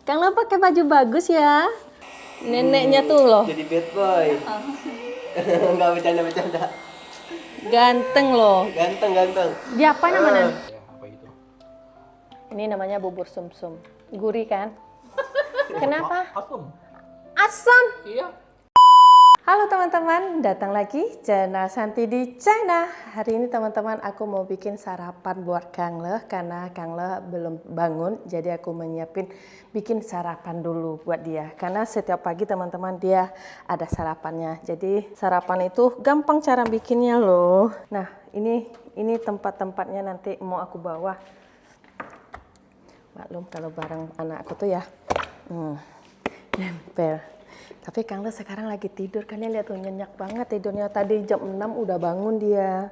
Kang Lo pakai baju bagus ya. Neneknya tuh loh. Jadi bad boy. Enggak bercanda-bercanda. Ganteng loh. Ganteng. Dia apa namanya? Apa itu? Ini namanya bubur sumsum. Gurih kan? Kenapa? Asam. Asam. Iya. Halo teman-teman, datang lagi channel Santi di China. Hari ini teman-teman aku mau bikin sarapan buat Kang Le karena Kang Le belum bangun, jadi aku menyiapin bikin sarapan dulu buat dia. Karena setiap pagi teman-teman dia ada sarapannya. Jadi sarapan itu gampang cara bikinnya loh. Nah, ini tempat-tempatnya nanti mau aku bawa. Maklum kalau bareng anakku tuh ya. Nempel. Tapi Kang Le sekarang lagi tidur, kalian lihat tuh nyenyak banget tidurnya. Tadi jam 6 udah bangun dia.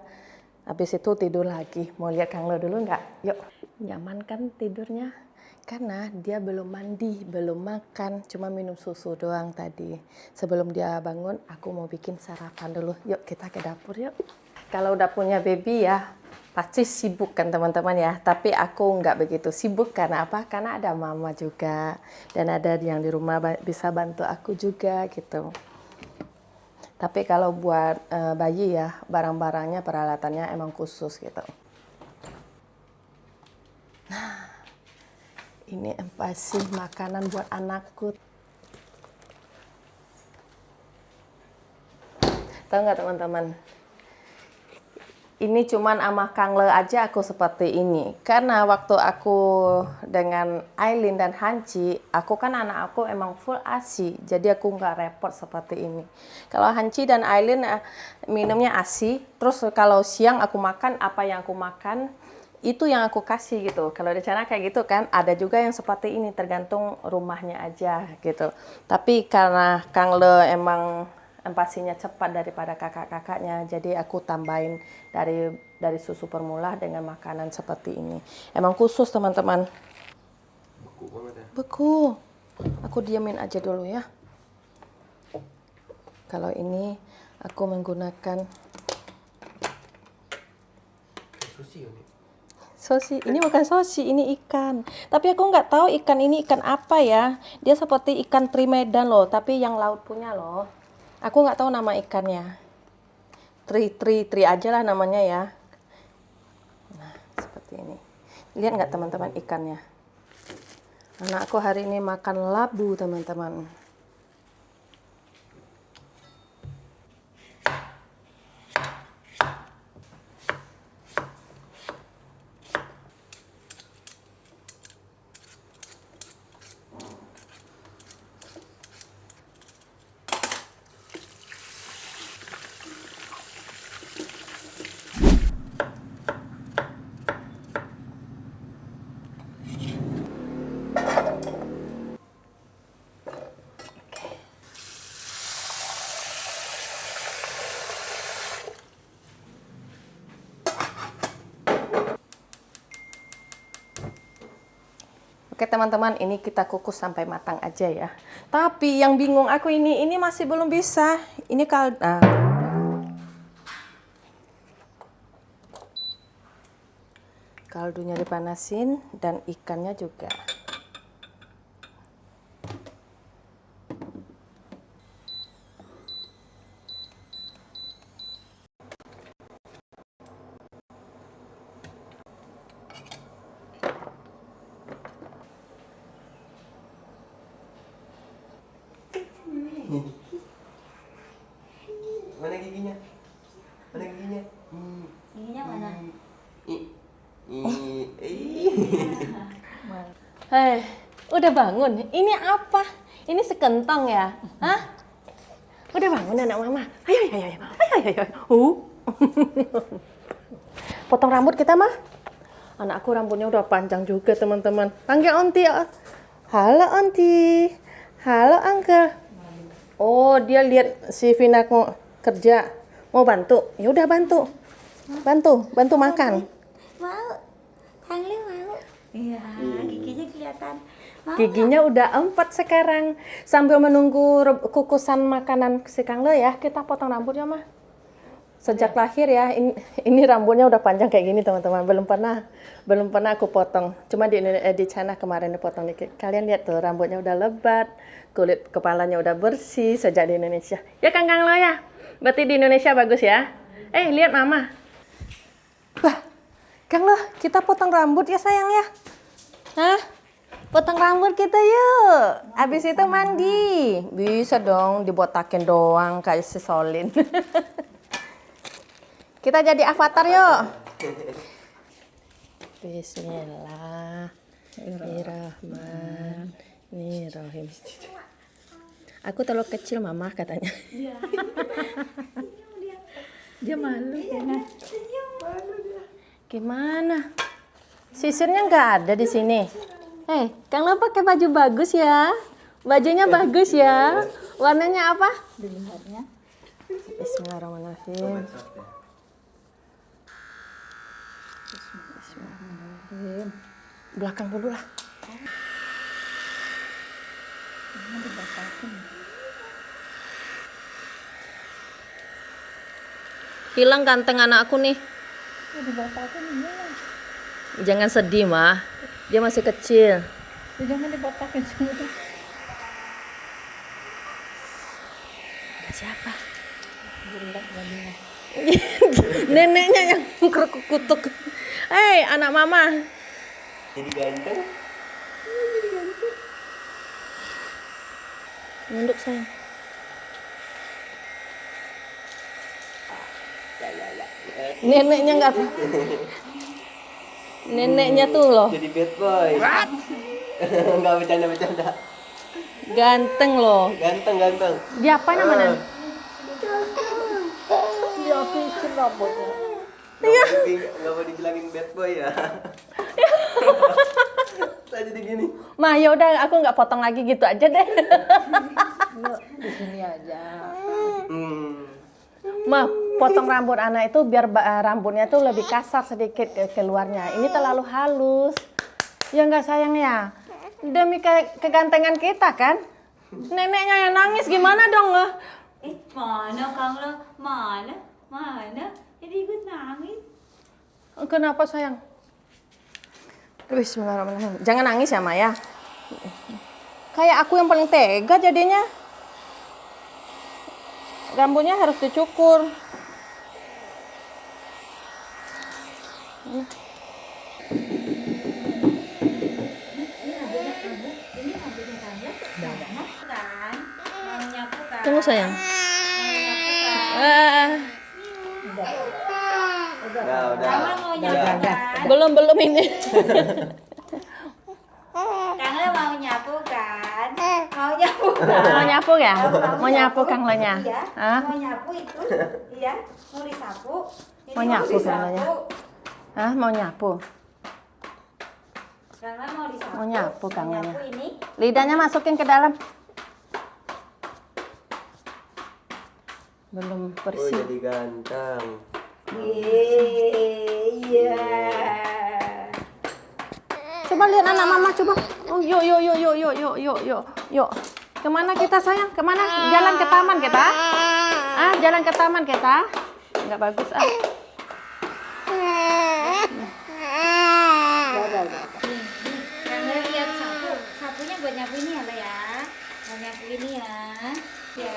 Habis itu tidur lagi. Mau lihat Kang Le dulu nggak? Yuk. Nyaman kan tidurnya? Karena dia belum mandi, belum makan, cuma minum susu doang tadi. Sebelum dia bangun, aku mau bikin sarapan dulu. Yuk kita ke dapur yuk. Kalau udah punya baby ya, pasti sibuk kan teman-teman ya. Tapi aku nggak begitu sibuk karena apa? Karena ada mama juga. Dan ada yang di rumah bisa bantu aku juga gitu. Tapi kalau buat bayi ya, barang-barangnya, peralatannya emang khusus gitu. Nah, ini pasti makanan buat anakku. Tahu nggak teman-teman? Ini cuman sama Kang Le aja aku seperti ini. Karena waktu aku dengan Aileen dan Hanci, aku kan anak aku emang full ASI. Jadi aku nggak repot seperti ini. Kalau Hanci dan Aileen minumnya ASI. Terus kalau siang aku makan, apa yang aku makan, itu yang aku kasih gitu. Kalau di sana kayak gitu kan, ada juga yang seperti ini. Tergantung rumahnya aja gitu. Tapi karena Kang Le emang empasinya cepat daripada kakak-kakaknya, jadi aku tambahin dari susu formula dengan makanan seperti ini. Emang khusus teman-teman. Beku banget ya. Beku. Aku diamin aja dulu ya. Kalau ini aku menggunakan Sushi ini. sosi. Ini bukan sosi, ini ikan. Tapi aku nggak tahu ikan ini ikan apa ya. Dia seperti ikan trimedan loh, tapi yang laut punya loh. Aku nggak tahu nama ikannya. Tri aja lah namanya ya. Nah, seperti ini. Lihat nggak teman-teman ikannya? Anakku hari ini makan labu teman-teman. Oke teman-teman, ini kita kukus sampai matang aja ya. Tapi yang bingung aku ini masih belum bisa. Ini kaldu. Kaldunya dipanasin dan ikannya juga. Mana giginya? Mana giginya? Giginya mana? Udah bangun. Ini apa? Ini sekentong ya? Hah? Udah bangun anak mama? Ayo. Potong rambut kita mah. Anakku rambutnya udah panjang juga teman-teman. Panggil onti ya. Halo onti. Halo uncle. Oh dia lihat si Vina mau kerja. Mau bantu? Ya udah bantu. Bantu makan. Mau. Panggil mau. Iya, giginya kelihatan. Mau. Giginya udah 4 sekarang. Sambil menunggu kukusan makanan si Kang Le ya, kita potong rambutnya mah. Sejak lahir ya, ini rambutnya udah panjang kayak gini teman-teman. Belum pernah aku potong. Cuma di China kemarin dipotong dikit. Kalian lihat tuh, rambutnya udah lebat, kulit kepalanya udah bersih sejak di Indonesia. Ya Kang Lo ya? Berarti di Indonesia bagus ya? Lihat Mama. Wah, Kang Lo, kita potong rambut ya sayang ya? Hah? Potong rambut kita yuk. Habis itu mandi. Bisa dong, dibotakin doang kayak si Solin. Kita jadi avatar yuk. Bismillahirrahmanirrahim. Aku terlalu kecil Mama katanya. Iya. Dia malu ya. Gimana? Sisirnya nggak ada di sini. Kang Lo pakai baju bagus ya. Bajunya bagus ya. Warnanya apa? Dilihatnya. Bismillahirrahmanirrahim. Belakang dulu lah. Hilang ganteng anakku nih. Jangan sedih mah. Dia masih kecil. Jangan dibotakin semua. Ada siapa? Neneknya yang kutuk. Anak Mama. Jadi ganteng. Nunduk sayang. Neneknya nggak. Neneknya tuh loh. Jadi bad boy. Enggak bercanda. Ganteng loh. Ganteng. Dia apa namanya? Dia pikir rambutnya. Enggak mau dibilangin bad boy ya. Saya jadi gini. Ma, ya udah aku nggak potong lagi gitu aja deh. Yuk, di sini aja. Ma, potong rambut anak itu biar rambutnya tuh lebih kasar sedikit keluarnya. Ini terlalu halus. Ya nggak sayang ya? Demi kegantengan kita kan? Neneknya yang nangis gimana dong? Mana Kang Lo? Mana? Jadi ikut nangis. Kenapa sayang? Bismillahirrahmanirrahim. Jangan nangis ya Maya. Kayak aku yang paling tega jadinya. Rambutnya harus dicukur. Tunggu sayang. Udah. Belum ini. Kang Lo mau nyapu kan? Mau nyapu. Mau nyapu ya? Mau nyapu Kang Lo-nya? Iya. Hah? Mau nyapu itu? Iya. Mau disapu. Ini Mau nyapu disapu. Kang Lo-nya? Hah? Mau nyapu? Kang Lo mau disapu. Mau nyapu Kang Mau Lo-nya? nyapu ini. Lidahnya masukin ke dalam. Belum Oh, bersih. jadi ganteng. Iya. Coba lihat anak Mama coba. Oh, yuk. Kemana kita sayang? Kemana? Jalan ke taman kita? Jalan ke taman kita? Nggak bagus Kang Lo lihat sapu. Sapunya buat nyapu ini ya, Lo ya. Mau nyapu ini ya. Ya.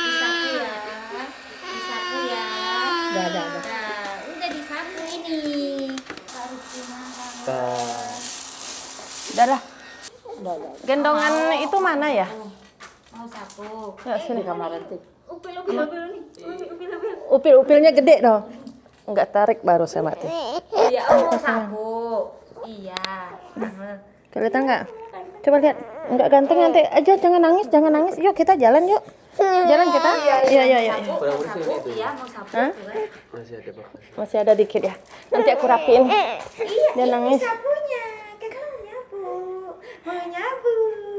Disapu ya. Udah. Nah, udah disapu ini. Harus gimana? Udah. Gendongan itu mana ya? Mau sapu. Yuk sini. Upil nih. Upil-upilnya gede dong. Nggak tarik baru saya mati. Iya, mau sapu. Iya. Kelihatan nggak? Coba lihat. Nggak ganteng nanti aja. Jangan nangis. Yuk kita jalan yuk. Jalan kita. Iya. Kurang bersih ini tuh. Iya, mau sapu. Hah? Coba. Masih ada bekas. Masih ada dikit ya. Nanti aku rapiin. Dia nangis. Sapunya. Kakak mau nyapu.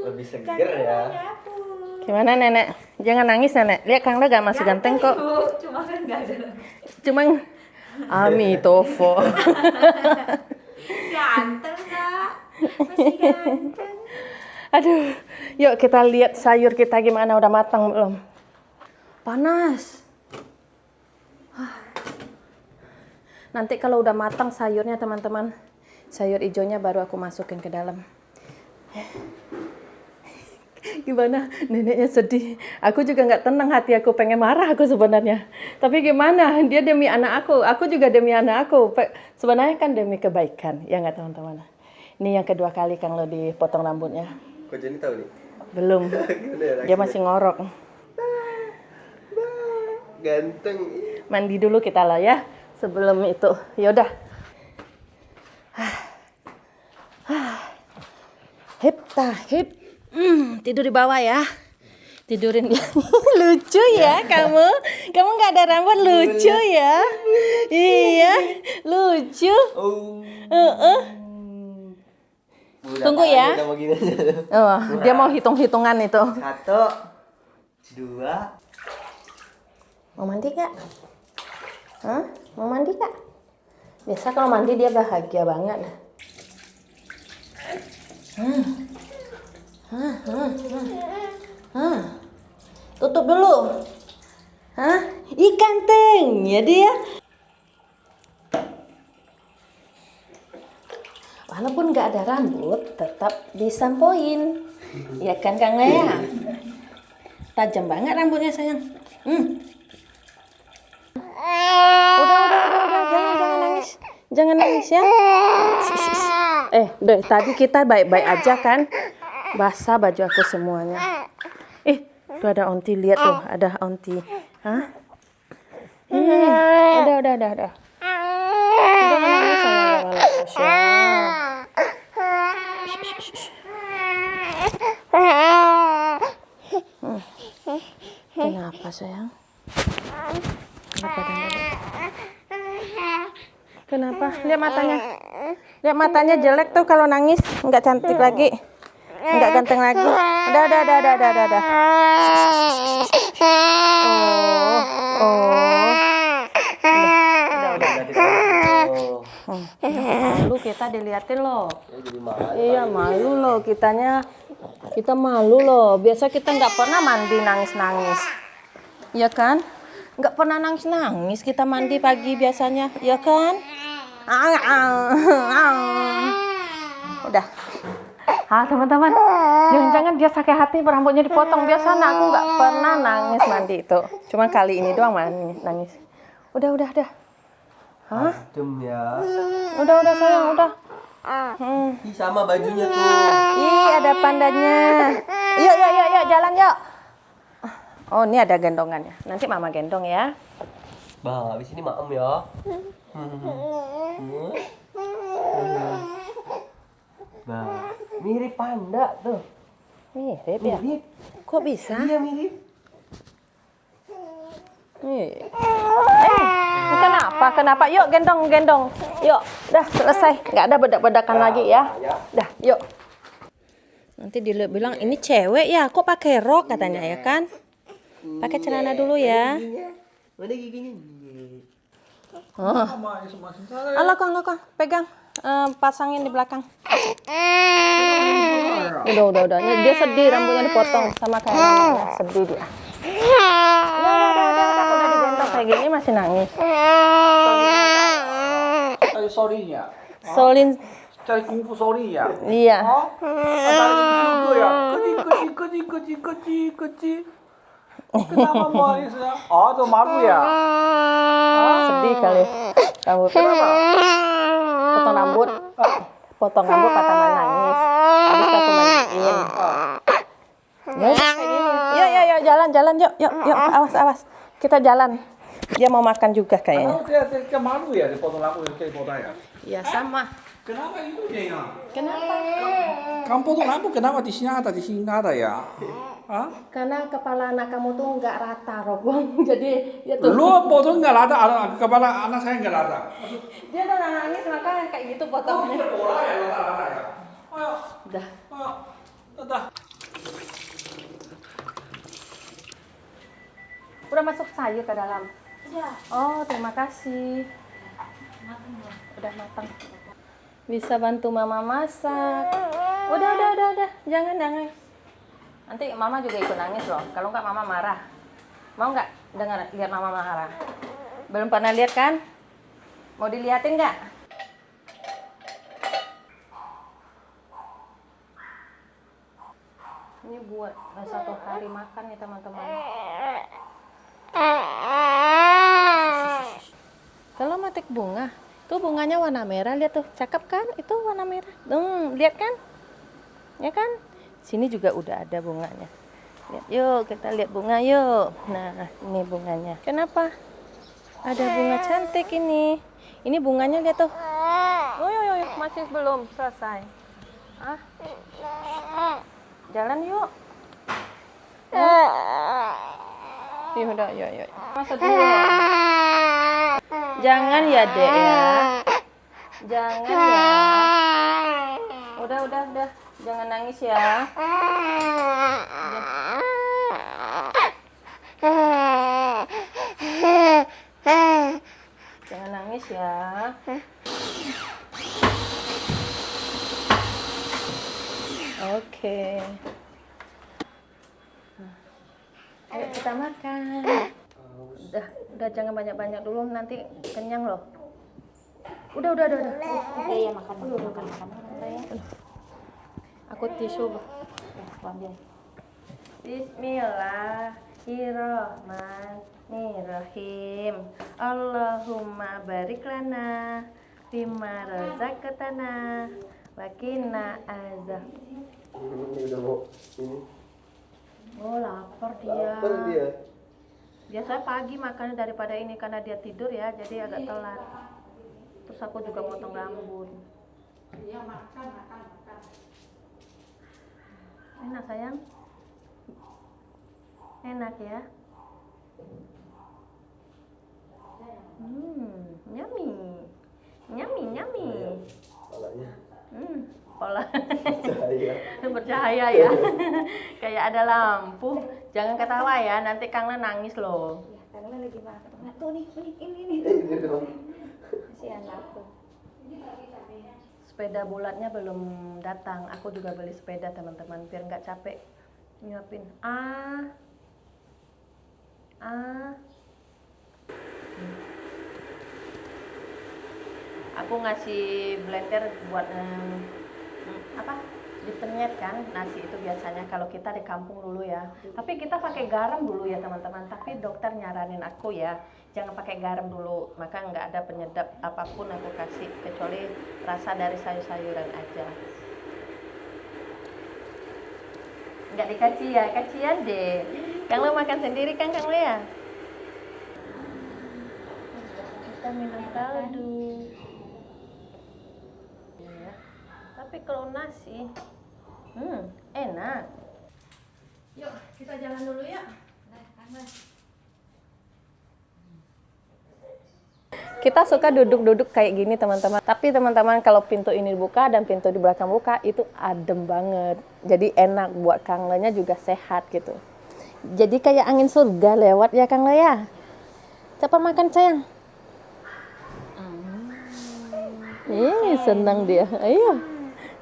Lebih seger ya. Nyapu. Gimana nenek? Jangan nangis nenek. Lihat Kang Lo masih ganteng kok. Cuma kan nggak ada. Cuma Amitofo. Ganteng nggak? Masih ganteng. Aduh, yuk kita lihat sayur kita gimana udah matang belum? Panas. Nanti kalau udah matang sayurnya teman-teman, sayur hijaunya baru aku masukin ke dalam. Gimana? Neneknya sedih. Aku juga nggak tenang hati aku, pengen marah aku sebenarnya. Tapi gimana? Dia demi anak aku juga demi anak aku. Sebenarnya kan demi kebaikan, ya nggak teman-teman? Ini yang kedua kali Kang Lo dipotong rambutnya. Kok Joni tahu nih? Belum. Dia masih ngorok. Ganteng. Mandi dulu kita lah ya. Sebelum itu, yaudah. Hip hip. Tidur di bawah ya. Tidurin dia. Lucu ya kamu. Kamu nggak ada rambut, lucu ya. Iya, lucu. Tunggu ya. Oh, dia mau hitung-hitungan itu. 1, 2. Mau mandi gak? Hah? Mau mandi gak? Biasa kalau mandi dia bahagia banget. Tutup dulu. Hah? Ikan teng ya dia. Walaupun nggak ada rambut, tetap disampoin. Ya kan Kang Lea? Tajam banget rambutnya sayang. Udah, jangan nangis ya. Dari tadi kita baik-baik aja kan? Basah baju aku semuanya. Tuh ada onti, lihat tuh, ada onti. Hah? Udah. Jangan nangis sayang. Kenapa sayang? Kenapa? Lihat matanya jelek tuh kalau nangis, nggak cantik lagi, nggak ganteng lagi. Udah. Malu kita diliatin loh. Iya malu loh kita malu loh. Biasa kita nggak pernah mandi nangis, ya kan? Nggak pernah nangis kita mandi pagi biasanya, ya kan? Udah. Teman-teman, jangan-jangan dia sakit hati rambutnya dipotong. Biasanya aku nggak pernah nangis mandi itu. Cuma kali ini doang nangis. Udah. Adem ya. Udah sayang, udah. Ih, sama bajunya tuh. Ih, ada pandanya. Yuk, jalan yuk. Oh, ini ada gendongannya. Nanti mama gendong ya. Bah, habis ini maem ya. Bah, mirip panda tuh. Mirip ya? Kok bisa? Iya mirip. Kenapa? Yuk gendong. Yuk, dah selesai. Nggak ada bedak-bedakan lagi ya. Dah, yuk. Nanti dia bilang ini cewek ya, kok pakai rok katanya ya kan? Pakai celana dulu ya. Mana giginya? Alah Kang, pegang. Pasangin di belakang. Udah. Dia sedih rambutnya dipotong sama kayak anaknya. Sedih dia. Udah digendong kayak gini masih nangis. Sorry ya. Solin. Cari kungfu sorry ya. Iya. Ada juga ya. Kecil. Kenapa malis ya? Tuh malu ya. Sedih kali. Rambut. Potong rambut patah nangis. Habis aku mandiin. Yuk, jalan yuk. Awas. Kita jalan. Dia mau makan juga kayaknya. Dia malu ya dipotong rambut kayak potong ya. Iya sama. Kenapa itu ya? Kenapa? Kamu potong rambut kenapa di sini nggak ada ya? Hah? Karena kepala anak kamu tuh nggak rata, Robong. Jadi ya tuh. Lu potong nggak rata, kepala anak saya nggak rata. Dia udah nangis makanya kayak gitu potongnya. Pola ya rata ya. Ayo. Udah. Udah masuk sayur ke dalam. Udah. Oh, terima kasih. Udah matang. Bisa bantu mama masak. Udah. Jangan. Nanti mama juga ikut nangis loh. Kalau nggak mama marah. Mau nggak dengar lihat mama marah? Belum pernah lihat kan? Mau diliatin nggak? Ini buat satu hari makan nih teman-teman. Kalau metik bunga, tuh bunganya warna merah, lihat tuh, cakep kan? Itu warna merah. Lihat kan? Ya kan? Sini juga udah ada bunganya. Lihat, yuk kita lihat bunga yuk. Nah, ini bunganya. Kenapa? Ada bunga cantik ini. Ini bunganya lihat tuh. Oh, masih belum selesai. Ah. Jalan yuk. Yuk udah, yuk. Masuk dulu. Jangan ya, Dek ya. Jangan ya. Udah. Jangan nangis ya. Jangan nangis ya. Oke. Ayo kita makan. Udah jangan banyak-banyak dulu, nanti kenyang loh. Udah. Iya, makan dulu. Aku tisu. Ambil. Bismillahirrahmanirrahim. Allahumma barik lana bima razaqtana wa qina azab. Ini udah mau ini. Oh, lapar dia. Lapar dia. Biasanya pagi makannya daripada ini karena dia tidur ya, jadi agak telat. Terus aku juga potong rambut. Iya, makan. Enak sayang? Enak ya? Yummy. Palanya. Pola. Cahaya. Bercahaya ya. Kayak ada lampu. Jangan ketawa ya, nanti Kangla nangis loh. Ya, karena lagi makan. Tuh nih, ini. Ini dong. Kasihan aku. Sepeda bulatnya belum datang. Aku juga beli sepeda teman-teman biar nggak capek nyuapin. Aku ngasih blender buat dipenyet kan nasi itu biasanya kalau kita di kampung dulu ya. Tapi kita pakai garam dulu ya teman-teman. Tapi dokter nyaranin aku ya jangan pakai garam dulu. Maka nggak ada penyedap apapun aku kasih kecuali rasa dari sayur-sayuran aja. Nggak dikasih ya, kasihan deh. Kang Lo makan sendiri kan Kang Lo ya? Kita minum kaldu. Ya. Tapi kalau nasi, enak. Yuk, kita jalan dulu ya. Kita suka duduk-duduk kayak gini teman-teman. Tapi teman-teman kalau pintu ini dibuka dan pintu di belakang buka itu adem banget. Jadi enak buat Kang Lenya juga sehat gitu. Jadi kayak angin surga lewat ya Kang Le ya. Cepat makan sayang. Senang dia. Ayo.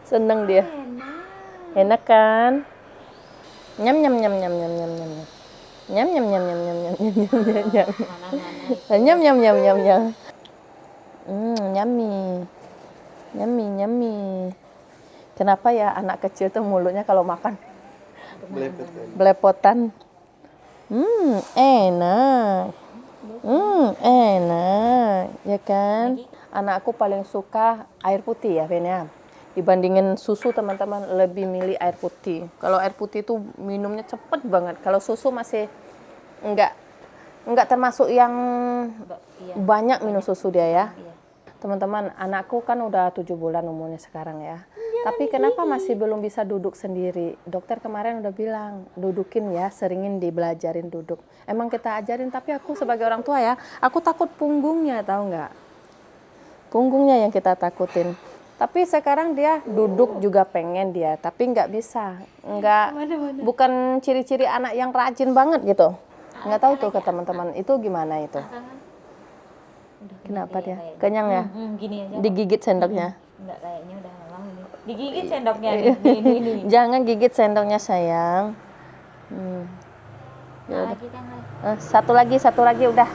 Senang dia. Enak kan? Nyam. Nyam. Yummy. Kenapa ya anak kecil tuh mulutnya kalau makan belepotan? Enak. Enak, ya kan? Anak aku paling suka air putih ya, Venia. Dibandingin susu teman-teman lebih milih air putih. Kalau air putih itu minumnya cepet banget. Kalau susu masih enggak termasuk yang banyak minum susu dia ya. Teman-teman, anakku kan udah 7 bulan umurnya sekarang ya. Tapi kenapa masih belum bisa duduk sendiri? Dokter kemarin udah bilang, dudukin ya, seringin dibelajarin duduk. Emang kita ajarin, tapi aku sebagai orang tua ya, aku takut punggungnya, tahu nggak? Punggungnya yang kita takutin. Tapi sekarang dia duduk juga pengen dia, tapi nggak bisa. Bukan ciri-ciri anak yang rajin banget gitu. Nggak tahu tuh ke teman-teman, itu gimana itu? Kenapa dia? Kenyang ya? Gini aja. Digigit sendoknya? Enggak, kayaknya udah lama ini. Digigit sendoknya ini. Jangan gigit sendoknya sayang. Ya udah. Lagi kan. Satu lagi udah.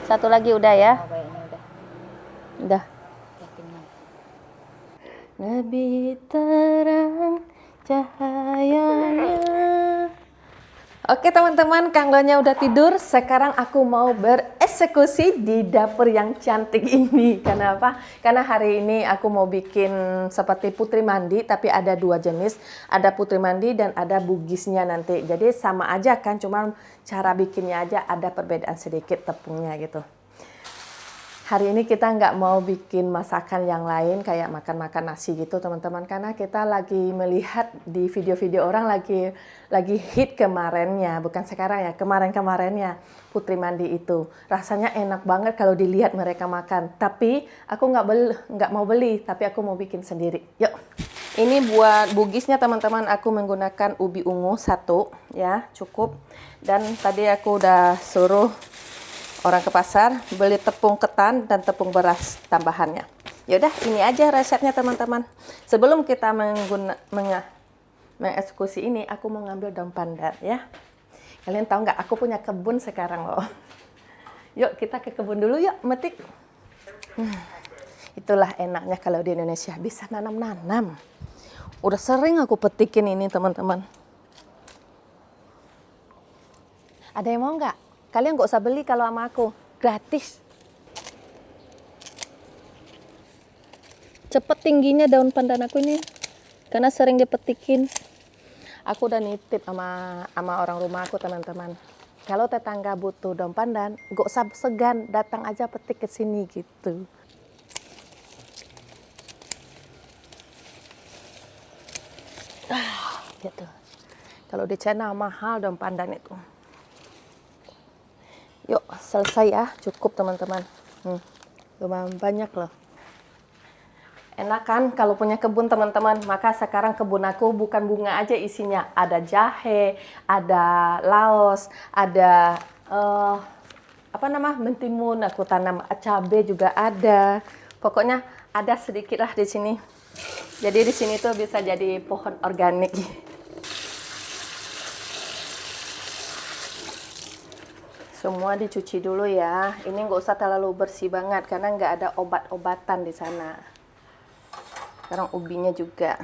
Satu lagi udah ya? Oh, kayaknya udah. Udah. Udah kenyang. Lebih terang cahayanya. Oke teman-teman, Kang Lonya udah tidur. Sekarang aku mau bereksekusi di dapur yang cantik ini. Kenapa? Karena hari ini aku mau bikin seperti putri mandi, tapi ada dua jenis. Ada putri mandi dan ada bugisnya nanti. Jadi sama aja kan, cuma cara bikinnya aja ada perbedaan sedikit tepungnya gitu. Hari ini kita nggak mau bikin masakan yang lain kayak makan-makan nasi gitu teman-teman, karena kita lagi melihat di video-video orang lagi hit kemarinnya, bukan sekarang ya, kemarin-kemarinnya putri mandi itu rasanya enak banget kalau dilihat mereka makan. Tapi aku nggak mau beli, tapi aku mau bikin sendiri. Yuk, ini buat bugisnya teman-teman, aku menggunakan ubi ungu 1 ya, cukup. Dan tadi aku udah suruh orang ke pasar beli tepung ketan dan tepung beras tambahannya. Yaudah, ini aja resepnya teman-teman. Sebelum kita mengeksekusi ini, aku mau ngambil daun pandan ya. Kalian tahu nggak? Aku punya kebun sekarang loh. Yuk kita ke kebun dulu yuk, metik. Itulah enaknya kalau di Indonesia bisa nanam-nanam. Udah sering aku petikin ini teman-teman. Ada yang mau nggak? Kalian nggak usah beli kalau sama aku, gratis. Cepet tingginya daun pandan aku ini, karena sering dipetikin. Aku udah nitip sama orang rumah aku teman-teman. Kalau tetangga butuh daun pandan, nggak usah segan, datang aja petik ke sini gitu. Gitu. Kalau di China mahal daun pandan itu. Yuk, selesai ya, cukup teman-teman. Lumayan banyak loh. Enak kan kalau punya kebun teman-teman. Maka sekarang kebun aku bukan bunga aja isinya. Ada jahe, ada laos, ada mentimun aku tanam, cabai juga ada. Pokoknya ada sedikit lah di sini. Jadi di sini tuh bisa jadi pohon organik. Semua dicuci dulu ya. Ini nggak usah terlalu bersih banget karena nggak ada obat-obatan di sana. Sekarang ubinya juga.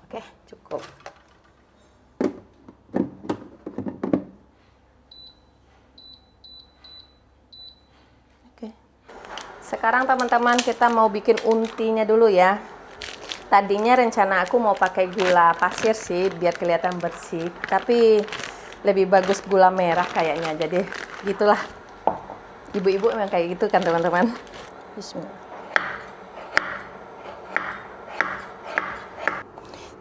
Oke, cukup. Oke. Sekarang teman-teman kita mau bikin untinya dulu ya. Tadinya rencana aku mau pakai gula pasir sih biar kelihatan bersih, tapi lebih bagus gula merah kayaknya. Jadi gitulah. Ibu-ibu memang kayak gitu kan teman-teman. Bismillah.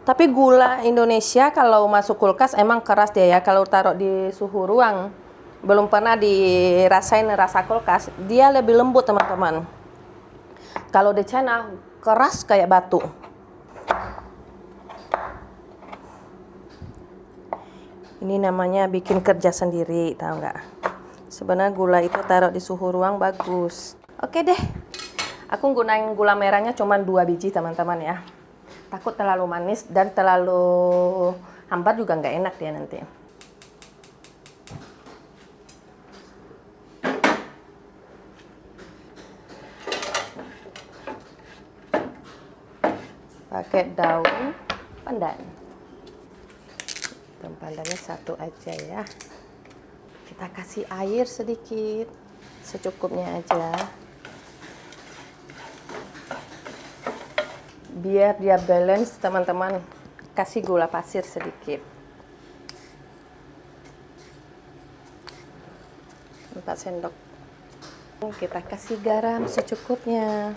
Tapi gula Indonesia kalau masuk kulkas emang keras dia ya. Kalau taruh di suhu ruang, belum pernah dirasain rasa kulkas, dia lebih lembut teman-teman. Kalau di China keras kayak batu. Ini namanya bikin kerja sendiri, tahu nggak? Sebenarnya gula itu taruh di suhu ruang bagus. Oke deh, aku gunain gula merahnya cuma 2 biji teman-teman ya. Takut terlalu manis dan terlalu hambar juga nggak enak dia nanti. Pakai daun pandan. Daun pandannya 1 aja ya. Kita kasih air sedikit, secukupnya aja. Biar dia balance teman-teman, kasih gula pasir sedikit. 4 sendok. Kita kasih garam secukupnya.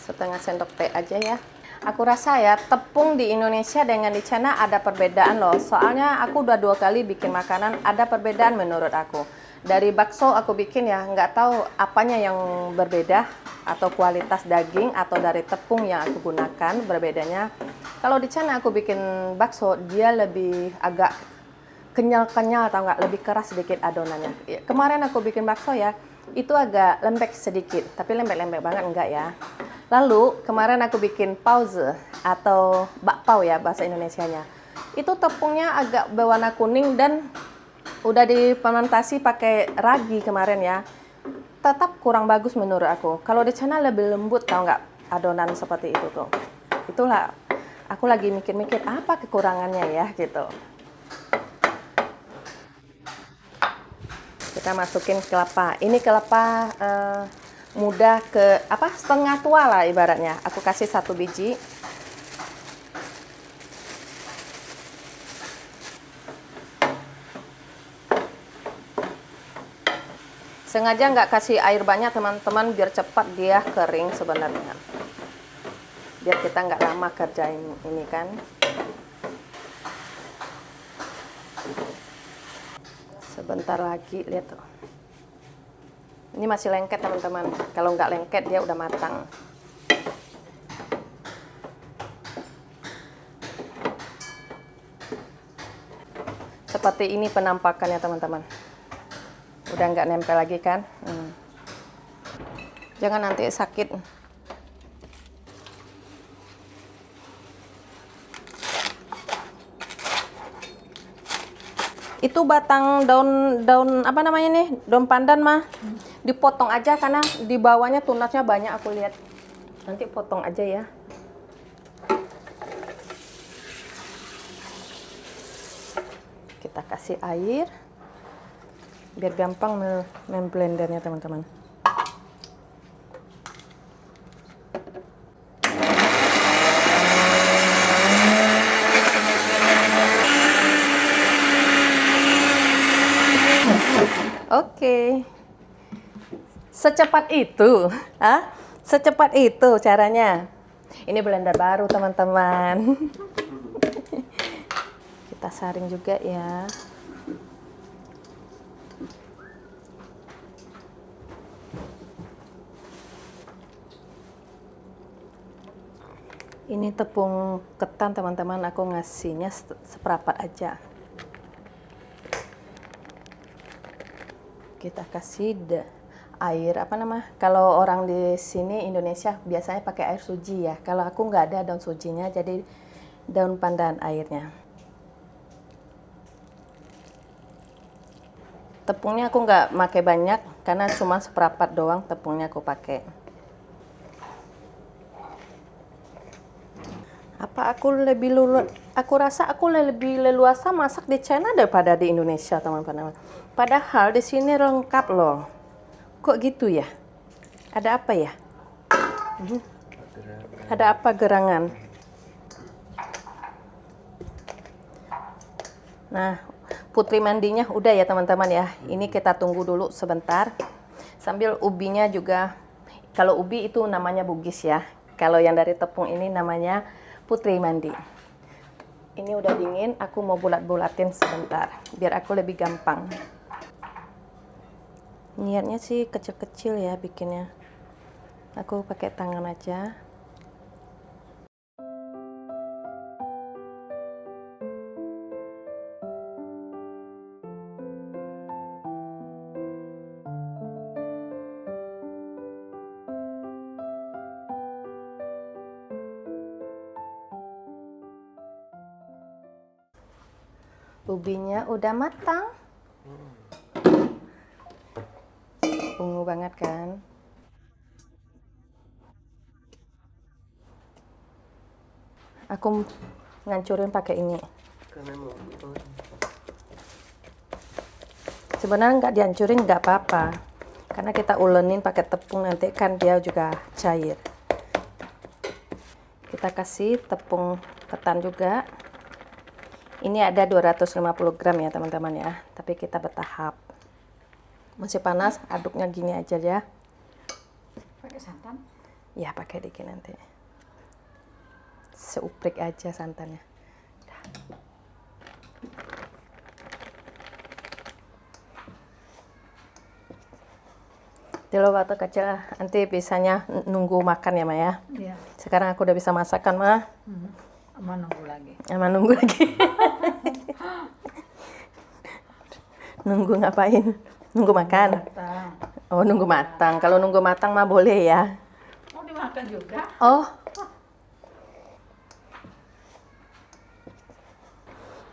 Setengah sendok teh aja ya. Aku rasa ya tepung di Indonesia dengan di China ada perbedaan loh. Soalnya aku udah 2 kali bikin makanan, ada perbedaan menurut aku. Dari bakso aku bikin ya, nggak tahu apanya yang berbeda atau kualitas daging atau dari tepung yang aku gunakan berbedanya. Kalau di sana aku bikin bakso, dia lebih agak kenyal-kenyal atau nggak, lebih keras sedikit adonannya. Kemarin aku bikin bakso ya, itu agak lembek sedikit, tapi lembek-lembek banget enggak ya. Lalu kemarin aku bikin pauze atau bakpao ya bahasa Indonesianya. Itu tepungnya agak berwarna kuning dan udah difermentasi pakai ragi kemarin ya. Tetap kurang bagus menurut aku. Kalau di sana lebih lembut tau nggak adonan seperti itu tuh. Itulah aku lagi mikir-mikir apa kekurangannya ya gitu. Kita masukin kelapa. Ini kelapa muda ke apa setengah tua lah ibaratnya. Aku kasih 1 biji. Sengaja nggak kasih air banyak teman-teman biar cepat dia kering sebenarnya. Biar kita nggak lama kerjain ini kan. Sebentar lagi lihat tuh. Ini masih lengket teman-teman. Kalau nggak lengket dia udah matang. Seperti ini penampakannya teman-teman. Udah nggak nempel lagi kan. Jangan nanti sakit. Itu batang daun apa namanya nih, daun pandan mah dipotong aja karena di bawahnya tunasnya banyak aku lihat. Nanti potong aja ya. Kita kasih air biar gampang memblendernya teman-teman. Oke. Secepat itu, secepat itu caranya. Ini blender baru teman-teman. Kita saring juga ya. Ini tepung ketan teman-teman, aku ngasihnya seperempat aja. Kita kasih air apa nama? Kalau orang di sini Indonesia biasanya pakai air suji ya. Kalau aku nggak ada daun sujinya, jadi daun pandan airnya. Tepungnya aku nggak pakai banyak karena cuma seperempat doang tepungnya aku pakai. Apa aku rasa aku lebih leluasa masak di China daripada di Indonesia teman-teman. Padahal di sini lengkap loh. Kok gitu ya? Ada apa ya? Ada apa gerangan? Nah, putri mandinya udah ya teman-teman ya. Ini kita tunggu dulu sebentar. Sambil ubinya juga, kalau ubi itu namanya bugis ya. Kalau yang dari tepung ini namanya putri mandi. Ini udah dingin, aku mau bulat-bulatin sebentar biar aku lebih gampang. Niatnya sih kecil-kecil ya bikinnya. Aku pakai tangan aja. Ubinya udah matang. Ungu banget kan? Aku ngancurin pakai ini. Sebenarnya nggak dihancurin nggak apa-apa. Karena kita ulenin pakai tepung nanti kan dia juga cair. Kita kasih tepung ketan juga. Ini ada 250 gram ya teman-teman ya. Tapi kita bertahap. Masih panas, aduknya gini aja ya. Pakai santan? Ya pakai dikit nanti. Seuprik aja santannya. Dulu waktu kecil, nanti bisanya nunggu makan ya, Ma ya. Iya. Sekarang aku udah bisa masakan, Ma. Sama nunggu lagi. Sama nunggu lagi. Nunggu ngapain? Nunggu makan? Matang. Oh, nunggu matang. Kalau nunggu matang mah boleh ya. Mau dimakan juga. Oh.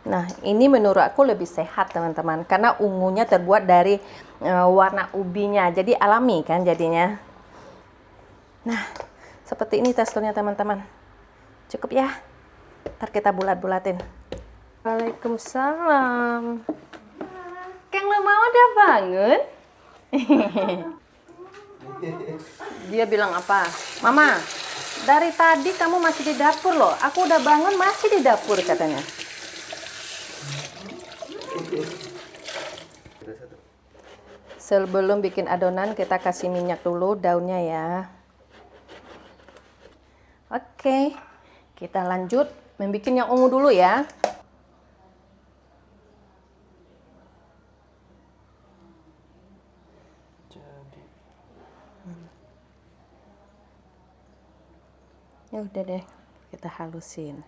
Nah, ini menurut aku lebih sehat, teman-teman. Karena ungunya terbuat dari warna ubinya. Jadi alami kan jadinya. Nah, seperti ini teksturnya, teman-teman. Cukup ya. Ntar kita bulat-bulatin. Waalaikumsalam. Kang Lemau udah bangun? Dia bilang apa? Mama, dari tadi kamu masih di dapur loh. Aku udah bangun masih di dapur katanya. Sebelum bikin adonan kita kasih minyak dulu daunnya ya. Oke, kita lanjut membuat yang ungu dulu ya. Ya udah deh, kita halusin.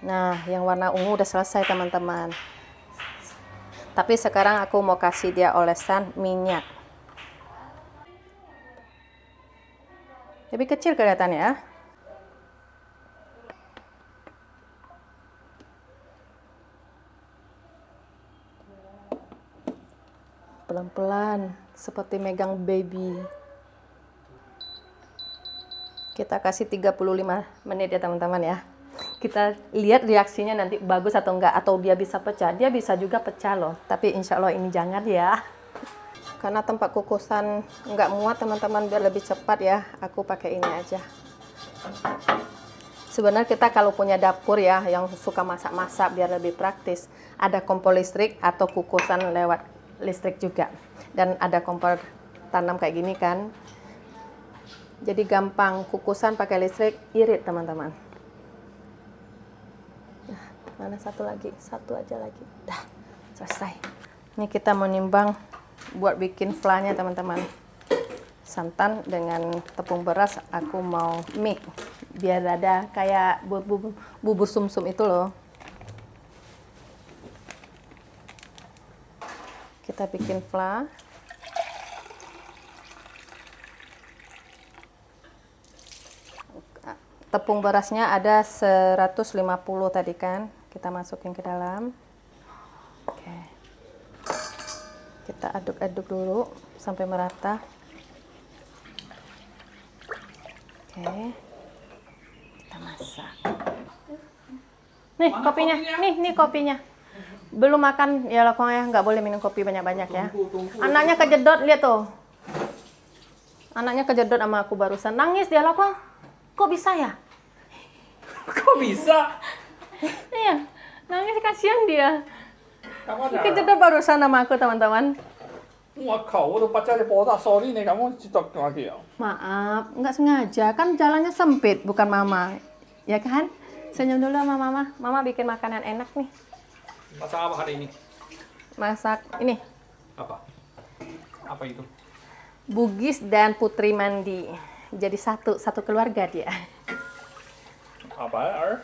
Nah, yang warna ungu udah selesai, teman-teman. Tapi sekarang aku mau kasih dia olesan minyak. Lebih kecil kelihatannya ya. Pelan-pelan, seperti megang baby. Kita kasih 35 menit ya, teman-teman ya. Kita lihat reaksinya nanti bagus atau enggak, atau dia bisa pecah. Dia bisa juga pecah loh, tapi insya Allah ini jangan ya. Karena tempat kukusan enggak muat, teman-teman, biar lebih cepat ya, aku pakai ini aja. Sebenarnya kita kalau punya dapur ya, yang suka masak-masak biar lebih praktis, ada kompor listrik atau kukusan lewat listrik juga. Dan ada kompor tanam kayak gini kan. Jadi gampang, kukusan pakai listrik, irit teman-teman. Nah, mana satu lagi? Satu aja lagi. Dah, selesai. Ini kita menimbang buat bikin flanya teman-teman. Santan dengan tepung beras aku mau mix. Biar ada kayak bubur sumsum itu loh. Kita bikin fla. Tepung berasnya ada 150 tadi kan, kita masukin ke dalam. Oke. Kita aduk-aduk dulu sampai merata. Oke. Kita masak. Nih kopinya, nih kopinya. Belum makan ya pokoknya nggak boleh minum kopi banyak-banyak ya. Anaknya kejedot, lihat tuh. Anaknya kejedot sama aku barusan, nangis dia loh kok. Kok bisa ya? Kok bisa? Iya, nangis kasihan dia. Kamu ada? Kejedot barusan sama aku, teman-teman. Wah kau udah pacarnya botak, sorry nih kamu cetok lagi ya. Maaf, nggak sengaja. Kan jalannya sempit, bukan mama. Ya kan? Senyum dulu sama mama. Mama bikin makanan enak nih. Masak apa hari ini? Masak ini, Apa? Apa itu? Bugis dan Putri mandi. Jadi satu keluarga dia. Apa?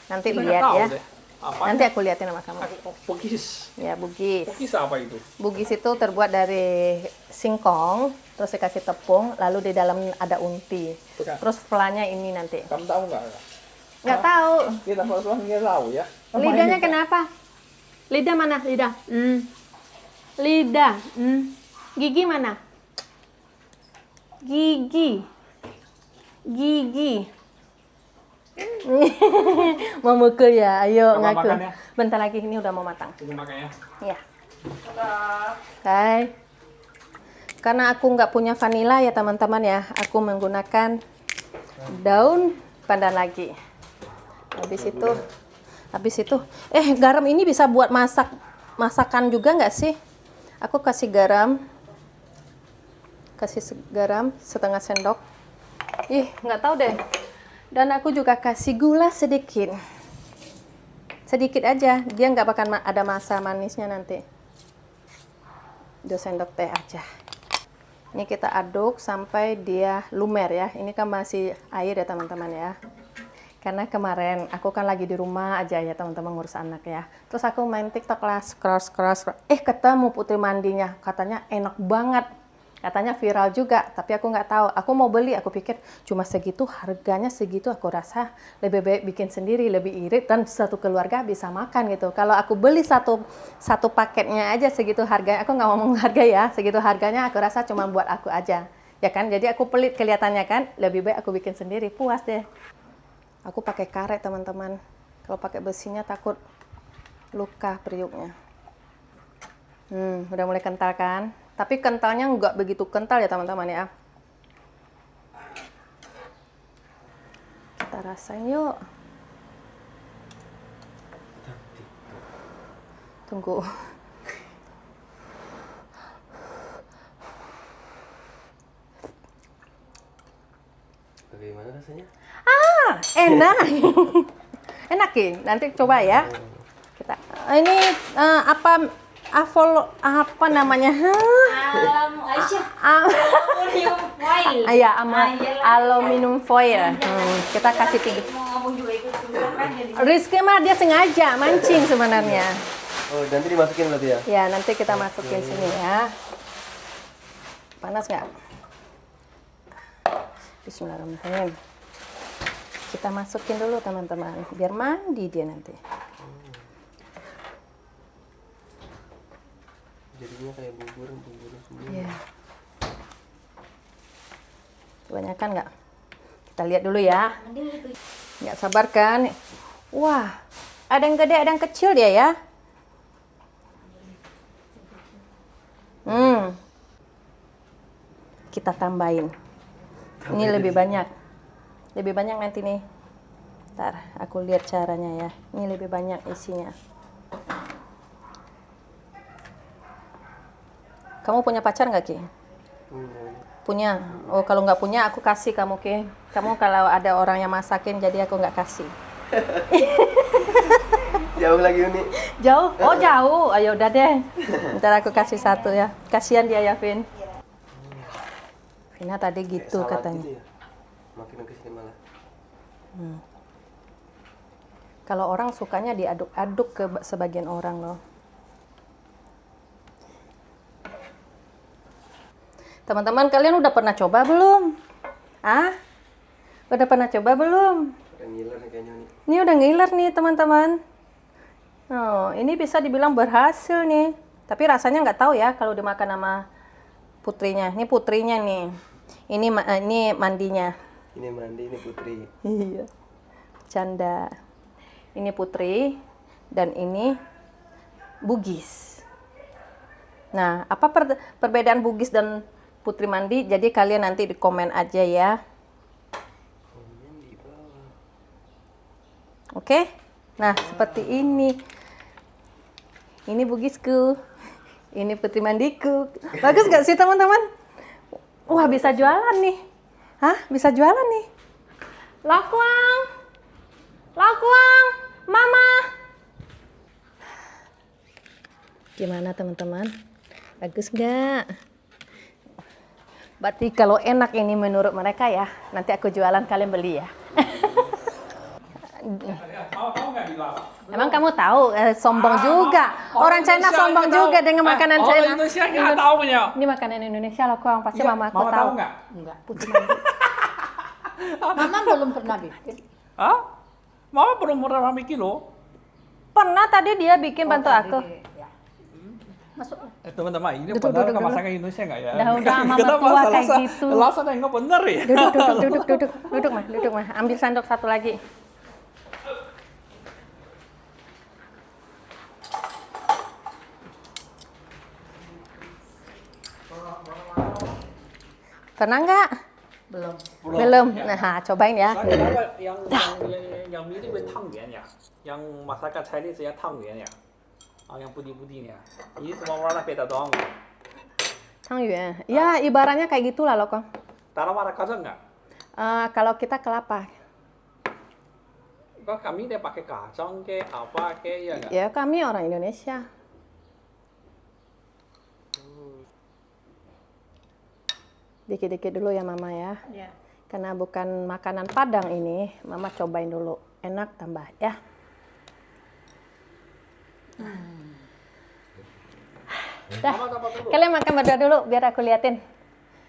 Nanti Kita nggak lihat tahu ya. deh. Apa? Nanti aku liatin sama kamu. Bugis. Ya, Bugis. Bugis apa itu? Bugis itu terbuat dari singkong, terus dikasih tepung, lalu di dalam ada unti. Bukan. Terus flanya ini nanti. Kamu tahu nggak? Nggak tahu. Kita pelan-pelan nggak tahu ya. Lidahnya kenapa? Lidah mana? Lidah. Lidah. Gigi mana? Gigi. Mau mukul ya? Ayo Apa ngaku. makan ya? Bentar lagi ini udah mau matang. Tunggu makan ya. Ya. Hai. Karena aku nggak punya vanila ya teman-teman ya, aku menggunakan daun pandan lagi. Habis itu, garam ini bisa buat masakan juga nggak sih? Aku kasih garam setengah sendok. Ih, nggak tahu deh. Dan aku juga kasih gula sedikit. Sedikit aja, dia nggak bakal ada masa manisnya nanti. 2 sendok teh aja. Ini kita aduk sampai dia lumer ya. Ini kan masih air ya teman-teman ya. Karena kemarin aku kan lagi di rumah aja ya teman-teman ngurus anak ya. Terus aku main TikTok lah, scroll. Ketemu putri mandinya. Katanya enak banget. Katanya viral juga, tapi aku nggak tahu. Aku mau beli, aku pikir cuma segitu, harganya segitu. Aku rasa lebih baik bikin sendiri, lebih irit dan satu keluarga bisa makan gitu. Kalau aku beli satu paketnya aja segitu harganya, aku nggak ngomong harga ya, segitu harganya aku rasa cuma buat aku aja. Ya kan, jadi aku pelit kelihatannya kan, lebih baik aku bikin sendiri, puas deh. Aku pakai karet teman-teman. Kalau pakai besinya takut luka periuknya. Udah mulai kental kan? Tapi kentalnya nggak begitu kental ya teman-teman ya. Kita rasain yuk. Tunggu. Bagaimana rasanya? Enak. Enak ya. Nanti coba ya. Kita ini apa namanya? Aisyah. Aluminium foil. Iya, aluminium foil. Kita kasih 3. Mau ngomong juga ikut kan jadi. Rizky mah dia sengaja mancing sebenarnya. Oh, nanti dimasukin berarti ya? Ya, nanti kita masukin sini ya. Panas nggak? Bismillahirrahmanirrahim. Kita masukin dulu teman-teman, biar mandi dia nanti. Jadinya kayak bubur semua. Iya. Kebanyakan nggak? Kita lihat dulu ya. Nggak sabar kan? Wah, ada yang gede, ada yang kecil dia ya. Kita tambahin. Ini lebih banyak. Lebih banyak nanti nih. Ntar aku lihat caranya ya. Ini lebih banyak isinya. Kamu punya pacar nggak, Ki? Punya. Oh, kalau nggak punya, aku kasih kamu, Ki. Kamu kalau ada orang yang masakin, jadi aku nggak kasih. Jauh lagi Uni. Jauh? Oh, jauh. Ayo, udah deh. Ntar aku kasih satu ya. Kasihan dia ya, Vin. Vina tadi gitu Kayak salad katanya. gitu ya? Makin ke sini malah. Kalau orang sukanya diaduk-aduk ke sebagian orang loh. Teman-teman, kalian udah pernah coba belum? Udah pernah coba belum? Udah ngiler nih kayaknya Uni. Ini udah ngiler nih teman-teman. Oh, ini bisa dibilang berhasil nih. Tapi rasanya nggak tahu ya kalau dimakan sama putrinya. Ini putrinya nih. Ini mandinya. Ini mandi, ini putri. Iya. Canda. Ini putri dan ini Bugis. Nah, apa perbedaan Bugis dan putri mandi? Jadi kalian nanti di komen aja ya. Oke? Nah, seperti ini. Ini Bugisku. Ini putri mandiku. Bagus gak sih teman-teman? Wah, bisa jualan nih. Bisa jualan nih. Lakuang. Mama. Gimana teman-teman? Bagus nggak? Berarti kalau enak ini menurut mereka ya, nanti aku jualan, kalian beli ya. Tahu nggak di Laos? Emang kamu tahu? Sombong juga. Orang China sombong juga dengan makanan China. Orang Indonesia nggak tahu punya. Ini makanan Indonesia loh, Kuang. Pasti mama aku Mama tahu. tahu nggak? Enggak. Putri mandi. Mama belum pernah bikin. Hah? Mama belum pernah bikin loh. Pernah tadi dia bikin bantu aku. Ya. Masuk. Teman-teman, ini Duduk, benar duduk, nggak duduk. masakan Indonesia nggak ya? Udah, mama Kenapa tua kayak Lhasa- gitu. Lhasa nggak benar ya? Duduk mah. Ambil sendok satu lagi. Pernah nggak? Belum. Belum. Nah, cobain ya. Kenapa yang mirip dengan tangyuan ya? Yang masakan Chinese ya tangyuan ya? Yang putih-putihnya. Ini semua warna beda doang. Tangyuan. Ya, ibaratnya kayak gitulah loh, Kong. Dalam ada kacang nggak? Kalau kita kelapa, Kok kami dia pakai kacang ke apa ke ya nggak? ya kami orang Indonesia. Dikit-dikit dulu ya Mama ya. Ya. Karena bukan makanan Padang ini, Mama cobain dulu. Enak tambah ya. Dah, Mama dapat dulu. kalian makan berdua dulu biar aku liatin.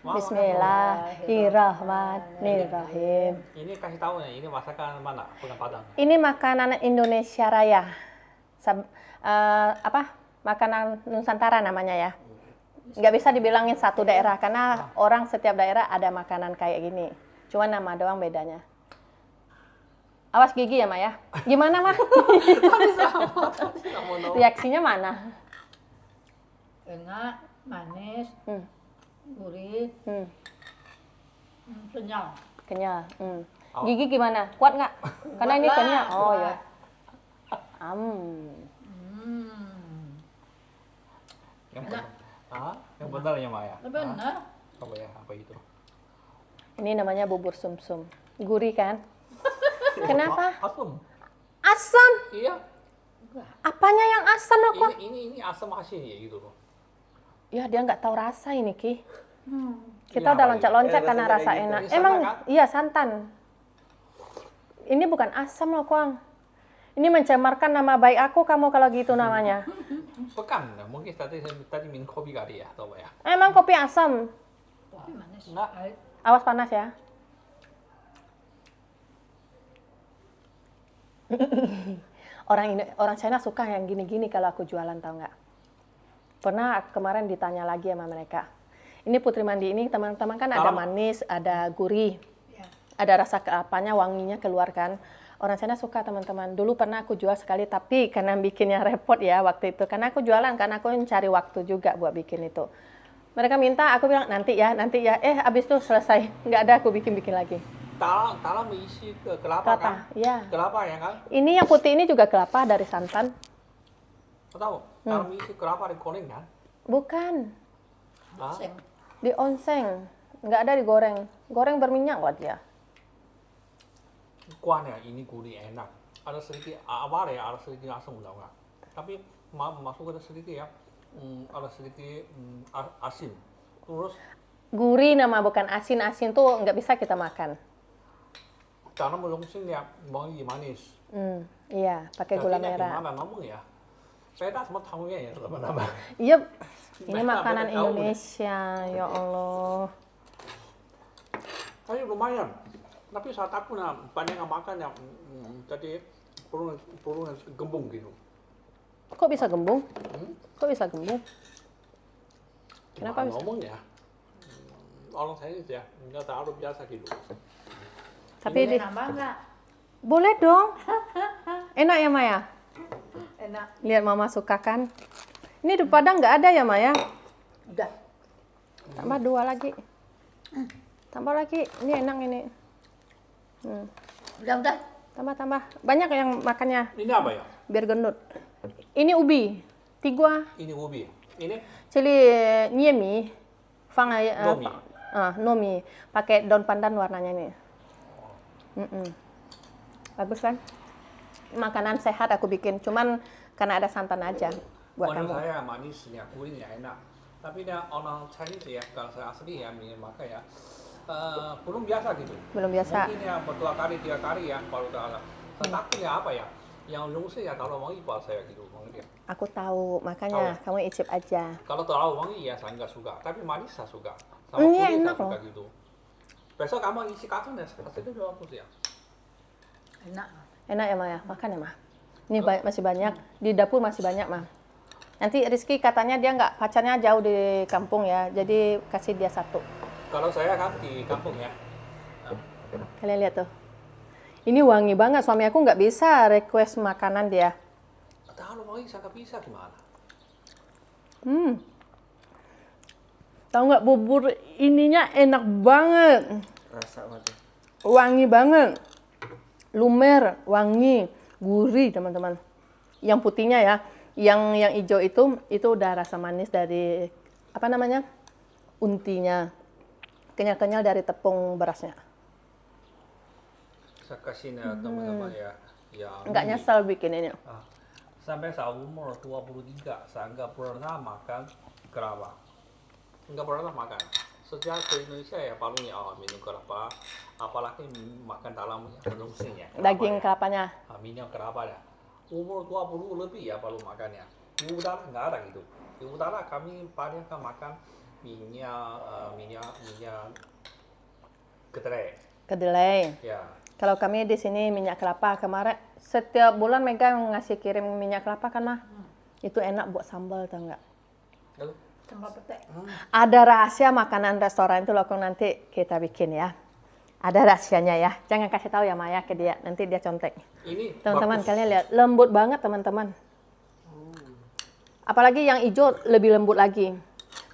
Mama, Bismillahirrahmanirrahim. Ini kasih tahu nih, ini masakan mana? Bukan Padang. Ini makanan Indonesia Raya. Makanan Nusantara namanya ya. Nggak bisa dibilangin satu daerah karena orang setiap daerah ada makanan kayak gini. Cuma nama doang bedanya. Awas gigi ya, Ma ya. Gimana, Ma? Reaksinya mana? Enak, manis, Hmm. gurih, Hmm. kenyal. Kenyal. Gigi gimana? Kuat nggak? Karena ini Kuat lah, kenyal. Oh kuat. ya. Yang benar. Yang benar ya Maya. Benar. Apa ya? Apa itu? Ini namanya bubur sumsum. Gurih kan? Kenapa? Asam. Asam. Iya. Apanya yang asam loh kok? Ini asam asin ya gitu loh. Ya dia nggak tahu rasa ini Ki. Iya, Kita udah Pak. loncat-loncat Ya, karena rasanya rasa kayak gitu. enak. Ini santan Emang kan? iya santan. Ini bukan asam loh Kuang. Ini mencemarkan nama baik aku kamu kalau gitu namanya. Bukan, mungkin tadi minum kopi kali ya, atau apa ya? Emang kopi asam. Tapi manis. Enggak. Pahit. Awas panas ya. Orang China suka yang gini-gini kalau aku jualan tahu nggak? Pernah kemarin ditanya lagi sama mereka. Ini Putri Mandi ini teman-teman kan ada manis, ada gurih, Ya. ada rasa keapanya, wanginya keluar kan. Orang China suka teman-teman. Dulu pernah aku jual sekali tapi karena bikinnya repot ya waktu itu. Karena aku jualan, karena aku cari waktu juga buat bikin itu. Mereka minta, aku bilang nanti ya. Abis itu selesai. Nggak ada aku bikin lagi. Dalam isi kelapa kan? Iya. Kelapa ya kan? Ini yang putih ini juga kelapa dari santan. Tahu? Dalam isi kelapa digoreng kan? Bukan. Hah? Seng. Di onseng. Nggak ada digoreng. Goreng berminyak kok dia. Kuahnya ini gurih enak. Ada sedikit awal ya, ada sedikit asam tau nggak? Tapi masuk ada sedikit ya. Ada sedikit asin. Terus Gurih nama bukan asin. Asin tuh nggak bisa kita makan. karena melongsing ya wangi manis. Iya, pakai gula Jadinya merah. Gimana ngomong ya? Beda sama tahunya ya teman-teman. Iya, ini Beda makanan tahu. Indonesia. Ya Allah. Tapi lumayan. Tapi saat aku banyak yang makan ya, jadi perlu gembung gitu. Kok bisa gembung? Kok bisa gembung? Kenapa bisa? Ngomong ya? Orang saya ya, nggak terlalu biasa gitu. Tapi Boleh nambah nggak? boleh dong. Enak ya Maya? Enak. Lihat Mama suka kan? Ini di Padang nggak ada ya Maya? Udah. Tambah 2 lagi. Tambah lagi. Ini enak ini. Udah. Tambah. Banyak yang makannya Ini apa ya? biar gendut. Ini ubi. 3. Ini ubi. Ini Cili niemi. Fang Nomi. nomi. Pakai daun pandan warnanya ini. Bagus kan? Makanan sehat aku bikin. Cuman karena ada santan aja buat menurut kamu. saya manisnya, gurihnya enak. Tapi dia orang Chinese ya, kalau saya asli ya, maka ya belum biasa gitu. Belum biasa. Mungkin ya 2 kali, 3 kali ya baru ada. Takutnya apa ya? Yang lungsi ya kalau wangi buat saya gitu. Mungkin. Aku tahu, makanya kamu icip aja. Kalau terlalu wangi ya saya nggak suka. Tapi manis saya suka. Sama Ini gurih enak saya suka loh. gitu. Besok kamu isi kacang ya, itu juga bagus ya. Enak. Enak ya Maya? Makan ya Ma? Ini masih banyak. Di dapur masih banyak Ma. Nanti Rizky katanya dia nggak, pacarnya jauh di kampung ya. Jadi kasih dia 1. Kalau saya kan di kampung ya. Kalian lihat tuh. Ini wangi banget. Suami aku nggak bisa request makanan dia. Terlalu wangi saya nggak bisa gimana? Tahu nggak bubur ininya enak banget. Rasa mati. Wangi banget. Lumer, wangi, gurih teman-teman. Yang putihnya ya. Yang hijau itu udah rasa manis dari apa namanya? Untinya. Kenyal-kenyal dari tepung berasnya. Saya kasih nih teman-teman ya. Yang Nggak ini. nyesel bikin ini. Sampai saya umur 23, saya nggak pernah makan kelapa. Nggak pernah makan. Sejak ke Indonesia ya paling minum kelapa, apalagi makan dalamnya menulisnya. Daging kelapanya. Minyak kelapa ya. Umur 20 lebih ya baru makannya. Di utara nggak ada gitu. Di utara kami paling akan makan minyak kedelai. Kedelai. Ya. Kalau kami di sini minyak kelapa. Kemarin setiap bulan Mega ngasih kirim minyak kelapa kan mah. Itu enak buat sambal tau nggak? Lalu, Sambal petek. Ada rahasia makanan restoran itu loh, Kong, nanti kita bikin ya. Ada rahasianya ya. Jangan kasih tahu ya Maya ke dia, nanti dia contek. ini Teman-teman bagus. kalian lihat, lembut banget teman-teman. Apalagi yang hijau lebih lembut lagi.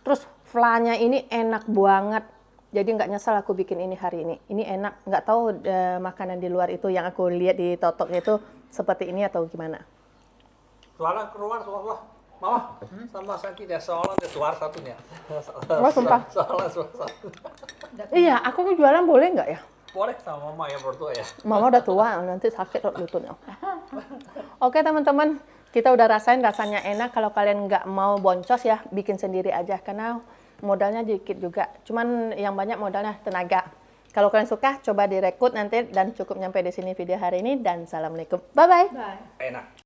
Terus flanya ini enak banget. Jadi nggak nyesal aku bikin ini hari ini. Ini enak. Nggak tahu makanan di luar itu yang aku lihat di Totok itu seperti ini atau gimana. Suara keluar. Mama, sama sakit ya soalnya ada suara satunya. Oh, sumpah. Soalnya suara satu. Iya, aku jualan boleh nggak ya? Boleh sama mama ya berdua ya. Mama udah tua, nanti sakit lututnya. Oke teman-teman, kita udah rasain rasanya enak. Kalau kalian nggak mau boncos ya, bikin sendiri aja. Karena modalnya dikit juga. Cuman yang banyak modalnya tenaga. Kalau kalian suka, coba direkrut nanti. Dan cukup nyampe di sini video hari ini. Dan assalamualaikum. Bye-bye. Bye. Enak.